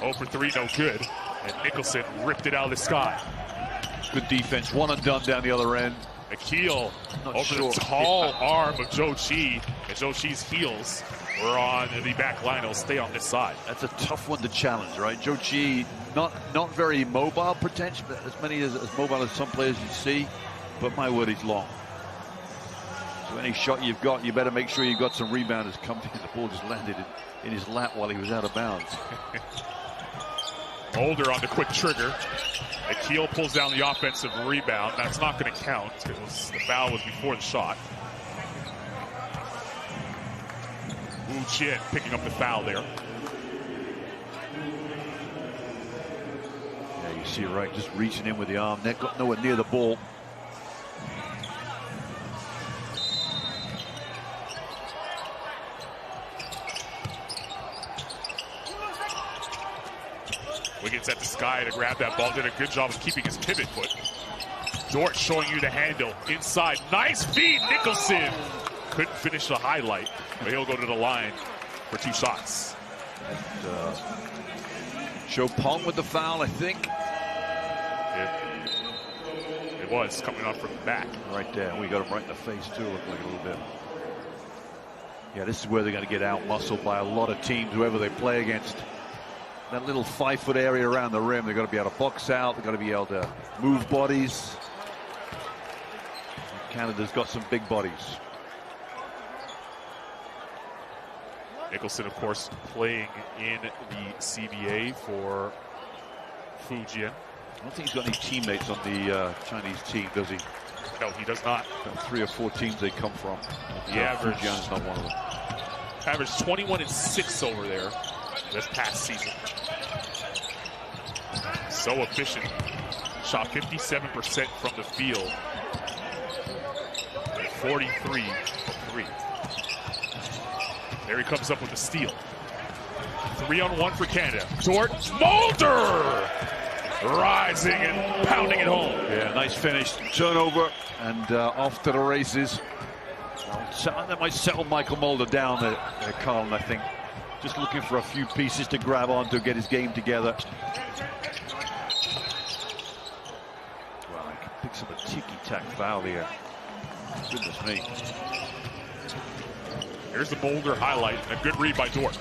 0 for 3, no good. And Nicholson ripped it out of the sky. Good defense, one and done down the other end. Akil over the tall arm of Zhou Qi, and Zhou Qi's heels were on the back line. He'll stay on this side. That's a tough one to challenge, right? Zhou Qi, not very mobile, potentially, as mobile as some players you see, but my word, he's long. So any shot you've got, you better make sure you've got some rebounders coming in. The ball just landed in his lap while he was out of bounds. Mulder on the quick trigger. Akil pulls down the offensive rebound. That's not going to count. The foul was before the shot. Wu Jin picking up the foul there. Yeah, you see it right, just reaching in with the arm. Net got nowhere near the ball. Wiggins at the sky to grab that ball. Did a good job of keeping his pivot foot. Dort showing you the handle inside. Nice feed, Nicholson. Couldn't finish the highlight, but he'll go to the line for 2 shots. And, Chopin with the foul, I think. It was coming up from the back. Right there. We got him right in the face, too, looked like a little bit. Yeah, this is where they're going to get out-muscled by a lot of teams, whoever they play against. That little 5-foot area around the rim, they've got to be able to box out, they've got to be able to move bodies. Canada's got some big bodies. Nicholson, of course, playing in the CBA for Fujian. I don't think he's got any teammates on the Chinese team, does he? No, he does not. About 3 or 4 teams they come from. The average. Fujian's not one of them. Averaged 21 and 6 over there this past season. So efficient. Shot 57% from the field. 43 from 3. There he comes up with a steal. 3-on-1 for Canada. Dort, Mulder! Rising and pounding it home. Yeah, nice finish. Turnover and off to the races. That might settle Michael Mulder down there, Carlin, I think. Just looking for a few pieces to grab on to get his game together. Well, I can pick up a ticky-tack foul here. Goodness me. Here's the Mulder highlight. A good read by Dort.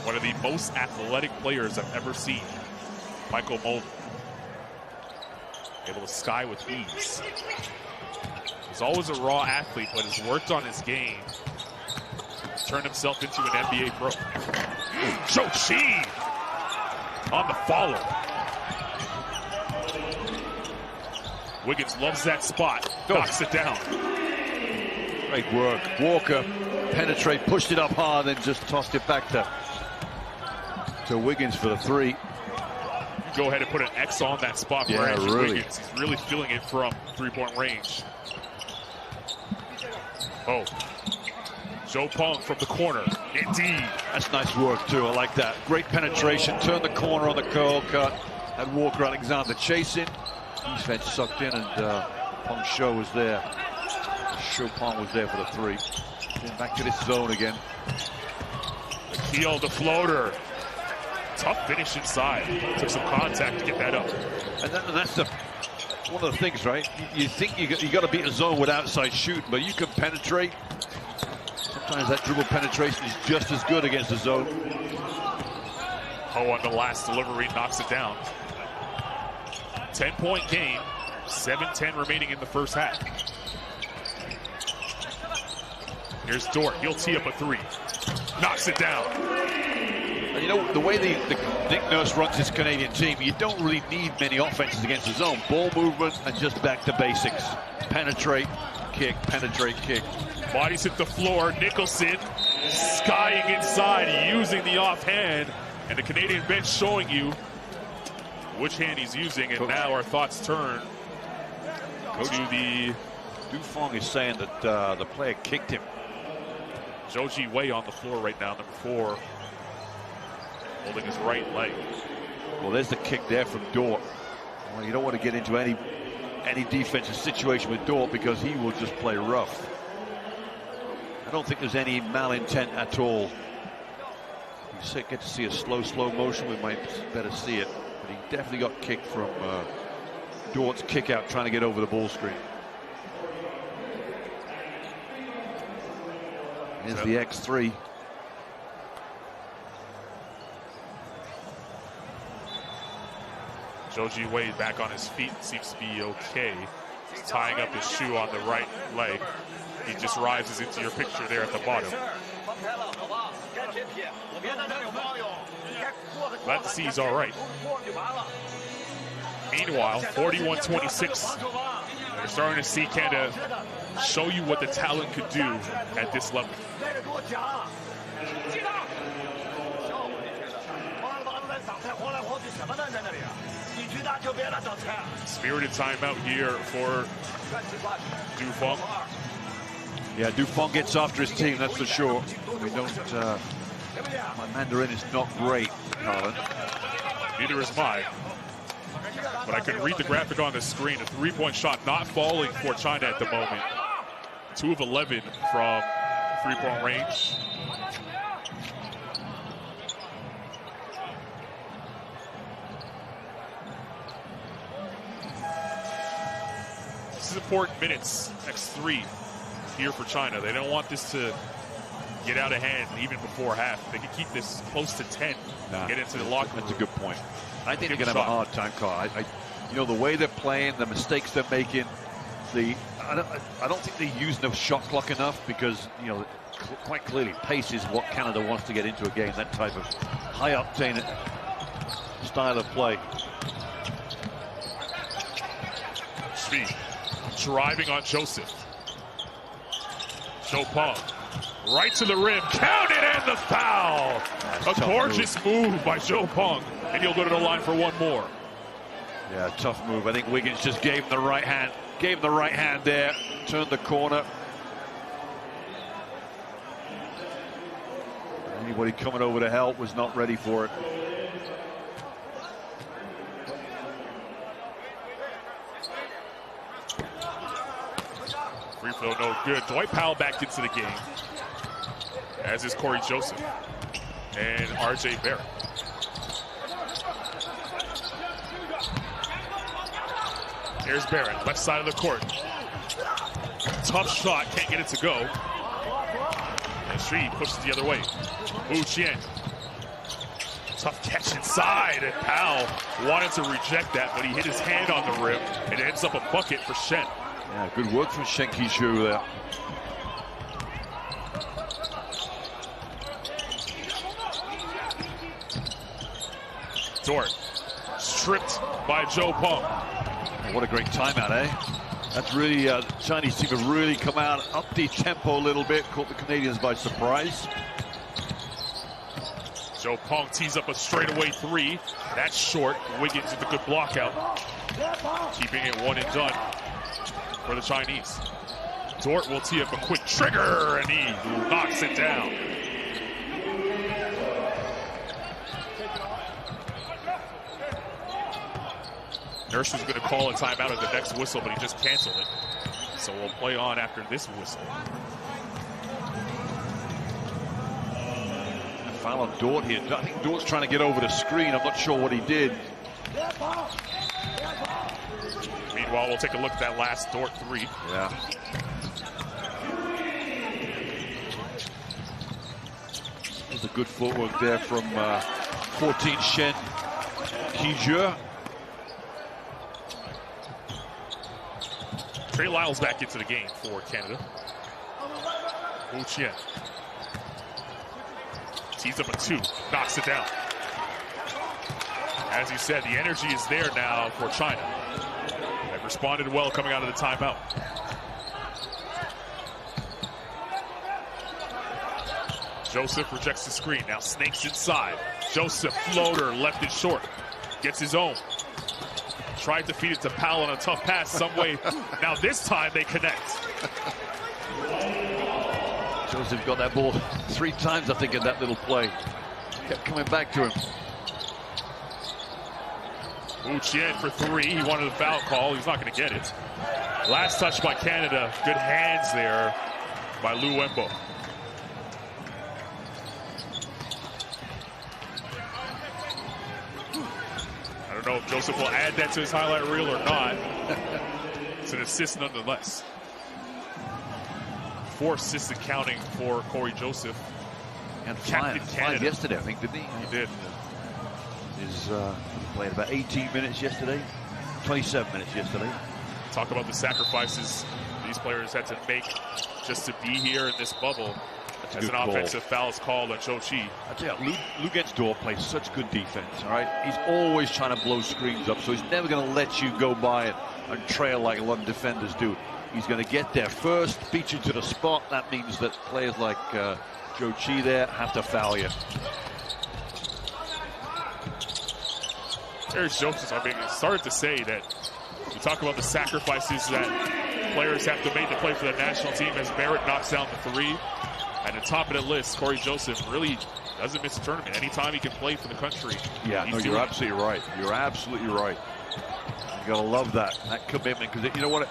One of the most athletic players I've ever seen. Michael Mulder. Able to sky with ease. He's always a raw athlete, but has worked on his game. Turned himself into an NBA pro. Zhou Qi on the follow. Wiggins loves that spot. Knocks it down. Great work. Walker penetrate, pushed it up hard, and just tossed it back to Wiggins for the 3. Go ahead and put an X on that spot for Andrew Wiggins. He's really feeling it from 3-point range. Oh, Joe Pong from the corner. Indeed. That's nice work, too. I like that. Great penetration. Turn the corner on the curl cut. Had Walker Alexander chasing. Defense sucked in, and Pong Show was there. Chopin was there for the 3. Then back to this zone again. Akil, the floater. Tough finish inside. Took some contact to get that up. And that's one of the things, right? You think you got to beat a zone with outside shooting, but you can penetrate. Sometimes that dribble penetration is just as good against the zone. Oh, on the last delivery, knocks it down. 10-point game. 7:10 remaining in the first half. Here's Dort. He'll tee up a 3. Knocks it down. And you know, the way the Nick Nurse runs his Canadian team, you don't really need many offenses against the zone. Ball movement and just back to basics. Penetrate, kick, penetrate, kick. Bodies hit the floor. Nicholson skying inside, using the offhand. And the Canadian bench showing you which hand he's using. And now our thoughts turn to the... Dufong is saying that the player kicked him. Zhou Wei on the floor right now, number 4. Holding his right leg. Well, there's the kick there from Dort. Well, you don't want to get into any defensive situation with Dort because he will just play rough. I don't think there's any malintent at all. You get to see a slow motion, we might better see it. But he definitely got kicked from Dort's kick out trying to get over the ball screen. Here's the X3. Joji Wade back on his feet, seems to be okay. He's tying up his shoe on the right leg. He just rises into your picture there at the bottom. Glad to see he's all right. Meanwhile, 41-26. We're starting to see Canada show you what the talent could do at this level. Spirited timeout here for Dufong. Yeah, Dufong gets after his team, that's for sure. We don't. My Mandarin is not great, Carlin. Neither is mine. But I can read the graphic on the screen. A three-point shot not falling for China at the moment. 2 of 11 from three-point range. This is important minutes. X3 here for China. They don't want this to get out of hand even before half. They can keep this close to 10. Get into the locker room. That's a good point. I think they're going to have a hard time, Carl. You know, the way they're playing, the mistakes they're making, I don't think they use the shot clock enough because, you know, quite clearly pace is what Canada wants to get into a game, that type of high-octane style of play. Speed driving on Joseph. Chopin right to the rim, count it, and the foul. A gorgeous move by Chopin, and he'll go to the line for one more. Yeah, tough move. I think Wiggins just gave him the right hand. Gave him the right hand there. Turned the corner. Anybody coming over to help was not ready for it. Free throw no good. Dwight Powell back into the game, as is Corey Joseph and RJ Barrett. Here's Barrett, left side of the court. Tough shot, can't get it to go. And Shi pushes the other way. Wu Qian. Tough catch inside, and Powell wanted to reject that, but he hit his hand on the rim, and it ends up a bucket for Shen. Yeah, good work from Shen Qishu there. Dort stripped by Joe Pong. What a great timeout, eh? That's really, the Chinese team have really come out, up the tempo a little bit, caught the Canadians by surprise. Joe Pong tees up a straightaway 3. That's short. Wiggins with a good block out. Keeping it one and done for the Chinese. Dort will tee up a quick trigger, and he knocks it down. Nurse was going to call a timeout at the next whistle, but he just canceled it. So we'll play on after this whistle. Foul on Dort here. I think Dort's trying to get over the screen. I'm not sure what he did. Meanwhile, we'll take a look at that last Dort 3. Yeah. There's a good footwork there from 14 Shen Qishu. Trey Lyles back into the game for Canada. Wu Qian. Tees up a 2, knocks it down. As you said, the energy is there now for China. They've responded well coming out of the timeout. Joseph rejects the screen, now snakes inside. Joseph, floater, left it short. Gets his own. Tried to feed it to Powell on a tough pass some way. Now this time they connect. Joseph got that ball 3 times, I think, in that little play. Kept coming back to him. Wu Qian for 3. He wanted a foul call. He's not going to get it. Last touch by Canada. Good hands there by Lu Wembo. don't know if Joseph will add that to his highlight reel or not. It's an assist nonetheless. 4 assists and counting for Corey Joseph. And five yesterday, I think, didn't he? He did. He's played about 18 minutes yesterday, 27 minutes yesterday. Talk about the sacrifices these players had to make just to be here in this bubble. As an offensive foul is called on Zhou Qi. I tell you, Lu Genzdorf plays such good defense, all right? He's always trying to blow screens up, so he's never going to let you go by it and trail like a lot of defenders do. He's going to get there first, beat you to the spot. That means that players like Zhou Qi there have to foul you. There's Joseph. I mean, it started to say that you talk about the sacrifices that players have to make to play for the national team as Barrett knocks down the 3. At the top of the list, Corey Joseph really doesn't miss a tournament. Anytime he can play for the country. Yeah, no, you're absolutely right. You're absolutely right. You gotta love that commitment, because you know what?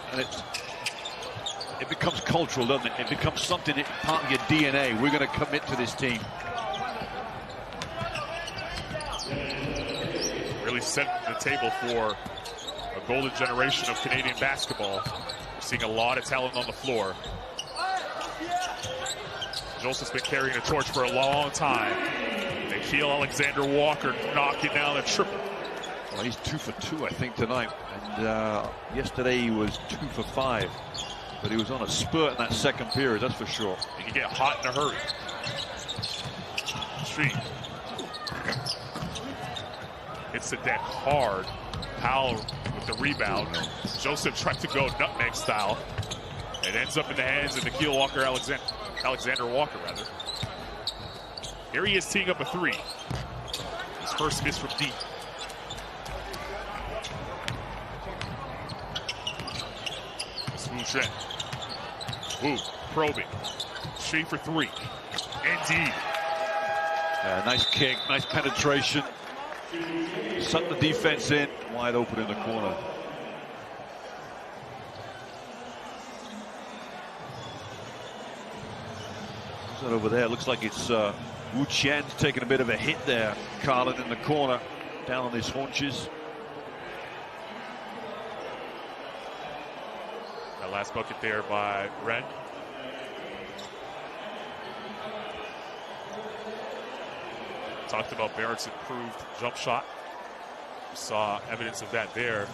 It becomes cultural, doesn't it? It becomes something that part of your DNA. We're going to commit to this team. Really setting the table for a golden generation of Canadian basketball. We're seeing a lot of talent on the floor. Joseph's been carrying the torch for a long time. They feel Alexander Walker knocking down a triple. Well, he's 2 for 2, I think, tonight. And yesterday he was 2 for 5. But he was on a spurt in that second period, that's for sure. He can get hot in a hurry. Street. Hits the deck hard. Powell with the rebound. Joseph tried to go nutmeg style. It ends up in the hands of Nikhil Walker, Alexander Walker, rather. Here he is teeing up a 3. His first miss from deep. Wu Shen. Wu probing. Straight for 3. Indeed. Nice kick, nice penetration. Sucked the defense in, wide open in the corner. Who's that over there? Looks like it's Wu Qian's taking a bit of a hit there. Carlin in the corner, down on his haunches. That last bucket there by Ren. Talked about Barrett's improved jump shot. We saw evidence of that there.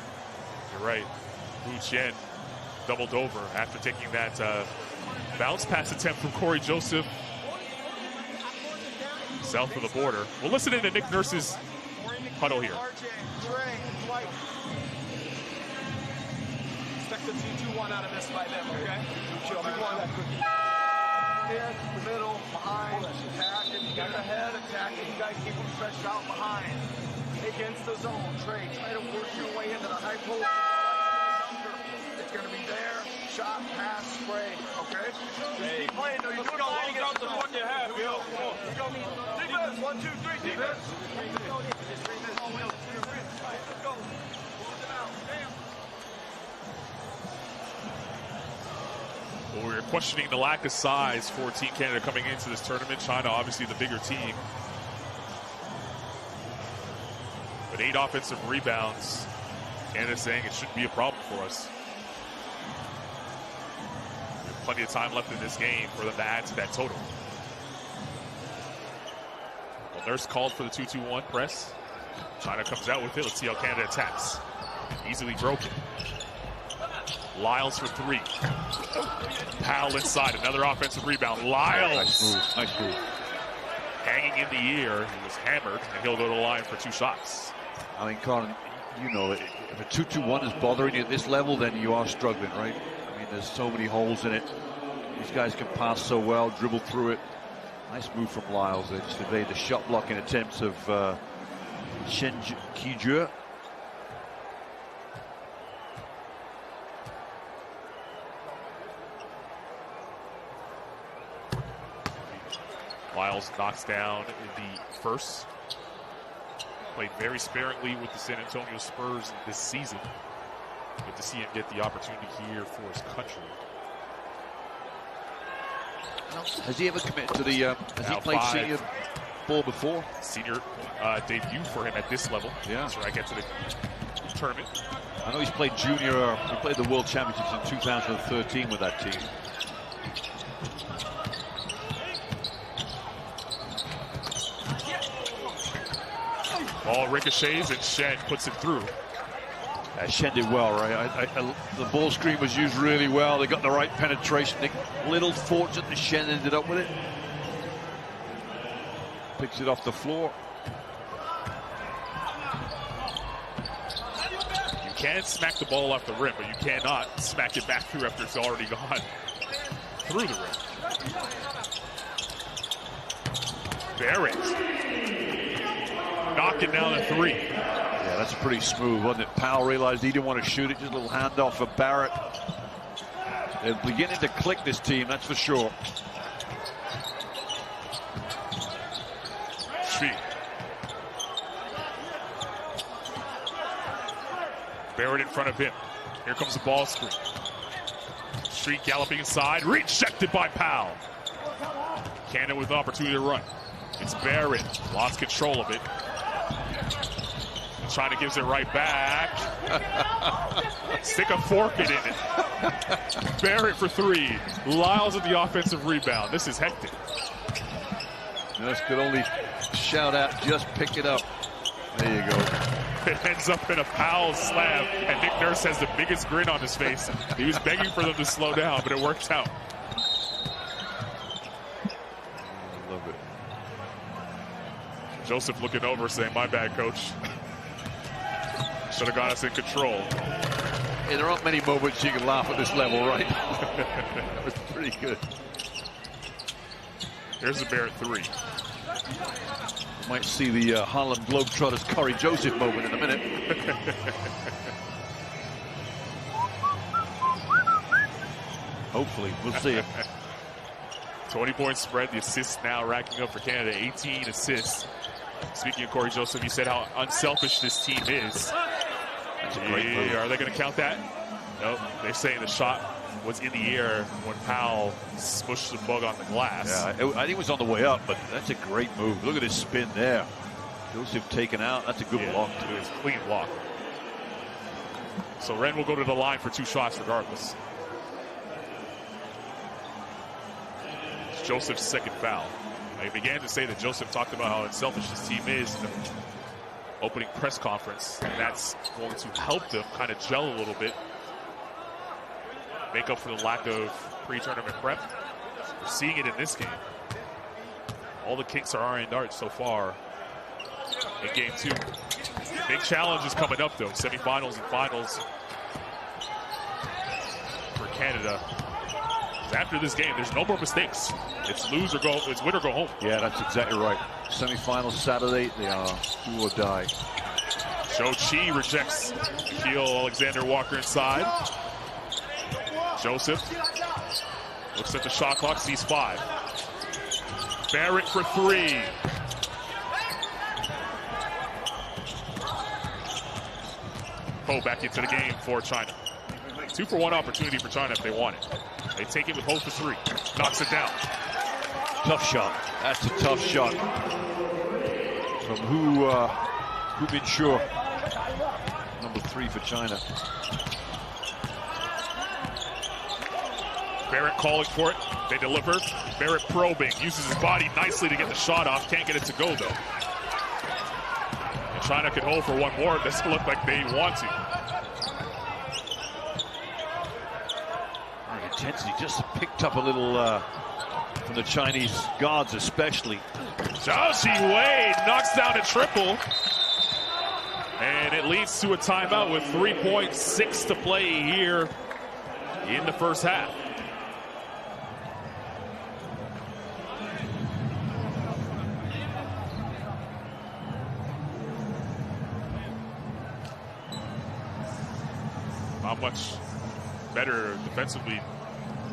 You're right. Wu Qian doubled over after taking that bounce pass attempt from Corey Joseph south of the border. We'll listen in to Nick Nurse's huddle here. Expect a 2-2-1 out of this by them, okay? Chill, be one that quickly. In the middle, behind, attacking, get ahead, attacking. You guys keep them stretched out behind. Against the zone, Trey, try to work your way into the high post. It's going to be there. Shot, pass, spray, okay? Hey, keep playing, though. You're doing a long out the what you have, yo. Let's go. Defense, 1, 2, 3, defense. Let's go. Well, we were questioning the lack of size for Team Canada coming into this tournament. China, obviously the bigger team. But 8 offensive rebounds. Canada saying it shouldn't be a problem for us. We have plenty of time left in this game for them to add to that total. Well, Nurse called for the 2-2-1 press. China comes out with it. Let's see how Canada attacks. Easily broken. Lyles for 3. Powell inside, another offensive rebound. Lyles. Nice move. Hanging in the air. He was hammered, and he'll go to the line for 2 shots. I mean, Colin, you know, if a 2-2-1 is bothering you at this level, then you are struggling, right? I mean, there's so many holes in it. These guys can pass so well, dribble through it. Nice move from Lyles. They just evade the shot blocking attempts of Shen Qijue. Lyles knocks down the first. Played very sparingly with the San Antonio Spurs this season. Good to see him get the opportunity here for his country. Has he ever committed to the, has he played senior ball before. Senior debut for him at this level. Yeah. That's where I get to the tournament. I know he's played junior. He played the World Championships in 2013 with that team. Ball ricochets and Shen puts it through. Shen did well, right? The ball screen was used really well. They got the right penetration. Little fortunate that Shen ended up with it. Picks it off the floor. You can smack the ball off the rim, but you cannot smack it back through after it's already gone through the rim. Barrett knocking down a three. Yeah, that's pretty smooth, wasn't it? Powell realized he didn't want to shoot it. Just a little handoff for Barrett. They're beginning to click, this team, that's for sure. Street. Barrett in front of him. Here comes the ball screen. Street galloping inside. Rejected by Powell. Cannon with the opportunity to run. It's Barrett. Lost control of it. China gives it right back. Stick a fork in it. Barrett for three. Lyles at the offensive rebound. This is hectic. Nurse could only shout out, just pick it up. There you go. It ends up in a Powell slam, and Nick Nurse has the biggest grin on his face. He was begging for them to slow down, but it worked out. I love it. Joseph looking over saying, my bad, coach. Should have got us in control. Yeah, there aren't many moments you can laugh at this level, right? That was pretty good. Here's the Barrett three. Might see the Harlem Globetrotters Corey Joseph moment in a minute. Hopefully, we'll see it. 20-point spread. The assists now racking up for Canada. 18 assists. Speaking of Corey Joseph, you said how unselfish this team is. That's a great move. Are they going to count that? No, they're saying the shot was in the air when Powell smushed the bug on the glass. Yeah, I think it was on the way up, but that's a great move. Look at his spin there. Joseph taken out. That's a good block, too. It's a clean block. So Ren will go to the line for two shots regardless. It's Joseph's second foul. I began to say that Joseph talked about how unselfish his team is in the opening press conference, and that's going to help them kind of gel a little bit, make up for the lack of pre-tournament prep. We're seeing it in this game. All the kinks are ironed out so far in game two. Big challenges coming up though, semifinals and finals for Canada. After this game, there's no more mistakes. It's lose or go, it's win or go home. Yeah, that's exactly right. Semifinals Saturday, they are do or die. Cho Chi rejects Nikhil Alexander Walker inside. Joseph looks at the shot clock, sees 5. Barrett for 3. Ho back into the game for China. 2-for-1 opportunity for China if they want it. They take it with Ho for 3. Knocks it down. Tough shot. That's a tough shot. From Hu Min-shur. Number 3 for China. Barrett calling for it. They deliver. Barrett probing. Uses his body nicely to get the shot off. Can't get it to go, though. And China could hold for one more. It doesn't look like they want to. Intensity just picked up a little from the Chinese guards, especially. Zhao Wei knocks down a triple. And it leads to a timeout with 3.6 to play here in the first half. Not much better defensively.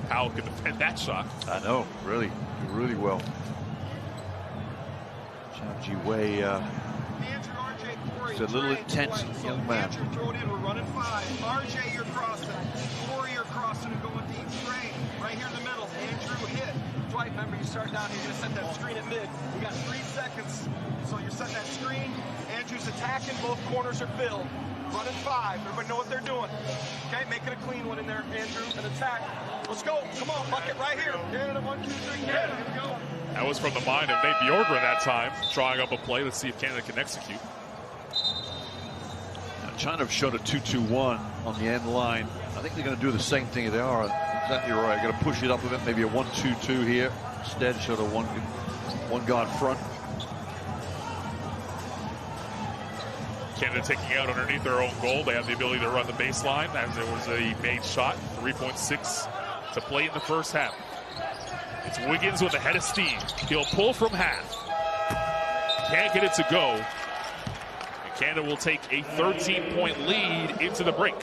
Powell could defend that shot. I know, really well. Zhao Wei is a little intense young man. Throw it in, we're running 5. RJ, you're crossing. Corey, you're crossing and going deep straight. Right here in the middle. Andrew hit. Dwight, remember you chart down here. You're going to set that screen at mid. We got 3 seconds. So you're setting that screen. Andrew's attacking. Both corners are filled. Running 5. Everybody know what they're doing. Okay, making a clean one in there, Andrew. An attack. Let's go. Come on, bucket right here. Canada, 1, 2, 3. Canada, here we go. That was from the mind of Nate Bjorkgren that time, drawing up a play. Let's see if Canada can execute. Now, China have showed a 2-2-1 on the end line. I think they're going to do the same thing. They are exactly right. Going to push it up a bit, maybe a 1-2-2 here. Instead, show the one guard front. Canada taking out underneath their own goal. They have the ability to run the baseline as there was a made shot. 3.6 to play in the first half. It's Wiggins with a head of steam. He'll pull from half. Can't get it to go. And Canada will take a 13-point lead into the break.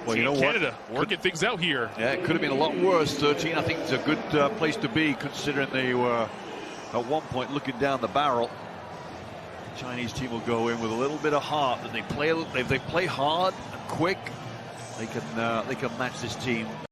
Well, you know Canada what? working things out here. Yeah, it could have been a lot worse. 13, I think it's a good place to be, considering they were at one point looking down the barrel. The Chinese team will go in with a little bit of heart. That they play, if they play hard and quick, they can match this team.